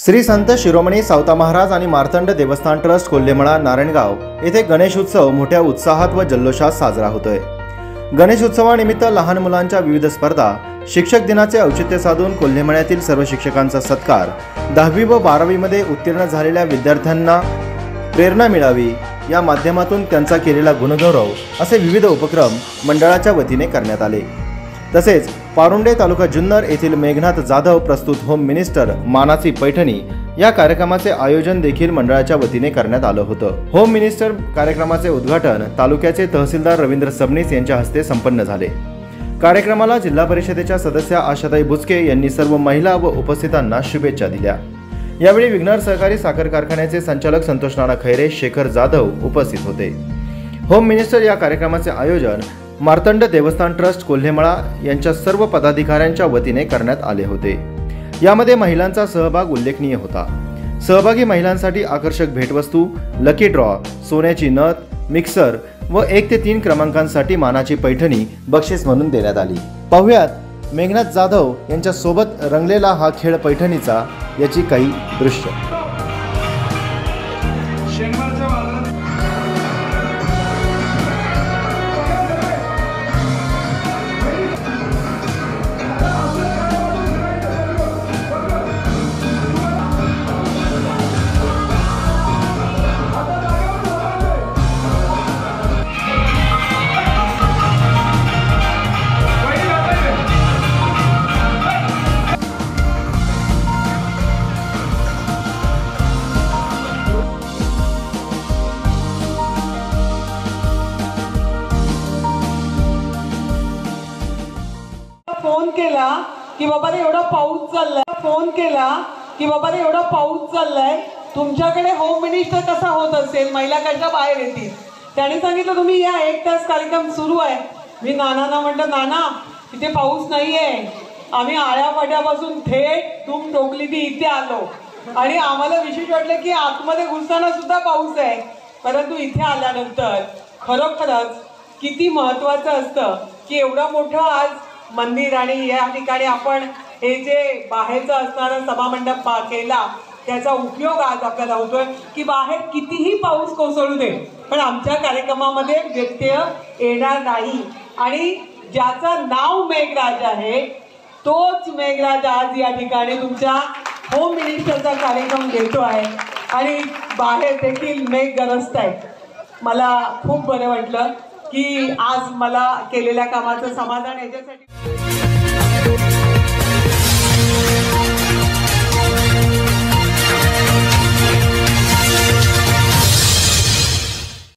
श्री संत शिरोमणी सावता महाराज आणि मार्तंड देवस्थान ट्रस्ट कोल्हेमळा नारायणगाव येथे गणेश उत्सव मोठ्या उत्साहात व जल्लोषात साजरा होतोय। गणेश उत्सवानिमित्त लहान मुलांच्या विविध स्पर्धा, शिक्षक दिनाचे औचित्य साधून कोल्हेमळ्यातील सर्व शिक्षकांचा सत्कार, 10वी व 12वी मध्ये उत्तीर्ण झालेल्या विद्यार्थ्यांना प्रेरणा मिळावी या माध्यमातून त्यांचा केलेला गुणगौरव असे विविध उपक्रम मंडळाच्या वतीने करण्यात आले। तसेच पारुंडे तालुका जुन्नर येथील मेघनाथ जाधव प्रस्तुत होम मिनिस्टर मानाची पैठणी या कार्यक्रमाचे आयोजन देखील मंडळाच्या वतीने करण्यात आलं होतं। होम मिनिस्टर कार्यक्रमाचे उद्घाटन तालुक्याचे तहसीलदार रवींद्र सबनीस यांच्या हस्ते संपन्न झाले। कार्यक्रमाला जिल्हा परिषदेच्या सदस्य आशाताई बुचके यांनी सर्व महिला व उपस्थितांना शुभेच्छा दिल्या। यावेळी विघ्नर सहकारी साखर कारखान्याचे संचालक संतोष नाना खैरे, शेखर जाधव उपस्थित होते। होम मिनिस्टर या कार्यक्रमाचे आयोजन मार्तंड देवस्थान ट्रस्ट कोल्हेमळा यांच्या सर्व पदाधिकाऱ्यांच्या वतीने करण्यात आले होते। यामध्ये महिलांचा सहभाग उल्लेखनीय होता। सहभागी महिलांसाठी आकर्षक भेटवस्तू, लकी ड्रॉ, सोन्याची नथ, मिक्सर व 1 ते 3 क्रमांकांसाठी मानाची पैठणी बक्षीस म्हणून देण्यात आली। पाहुयात मेघनाथ जाधव यांच्या सोबत रंगलेला हा खेळ पैठणीचा याची काही दृश्य। फोन केला की बाबा रे एवढा पाऊस चाललाय, फोन केला की बाबा रे एवढा पाऊस चाललाय, तुमच्याकडे होम मिनिस्टर कसा होत असेल, महिला कशा बाहेर येतील। त्याने सांगितलं तुम्ही या, 1 तास कार्यक्रम सुरू आहे। मी नानांना म्हटलं, नाना इथे पाऊस नाहीये, आम्ही आळ्यापाट्यापासून थेट तुम टोकली ती इथे आलो आणि आम्हाला विशेष वाटलं की आतमध्ये घुसताना सुद्धा पाऊस आहे, परंतु इथे आल्यानंतर खरोखरच किती महत्वाचं असतं की एवढा मोठं आज मंदिर आणि या ठिकाणी आपण हे जे बाहेरचा असणारा सभामंडप केला त्याचा उपयोग आज आपल्याला होतोय की बाहेर कितीही पाऊस कोसळू दे पण आमच्या कार्यक्रमामध्ये व्यत्यय येणार नाही। आणि ज्याचं नाव मेघराज आहे तोच मेघराज आज या ठिकाणी तुमच्या होम मिनिस्टरचा कार्यक्रम घेतो आहे आणि बाहेर देखील मेघ गरजत आहेत। मला खूप बरं वाटलं की आज मला केलेल्या कामाचं समाधान याच्यासाठी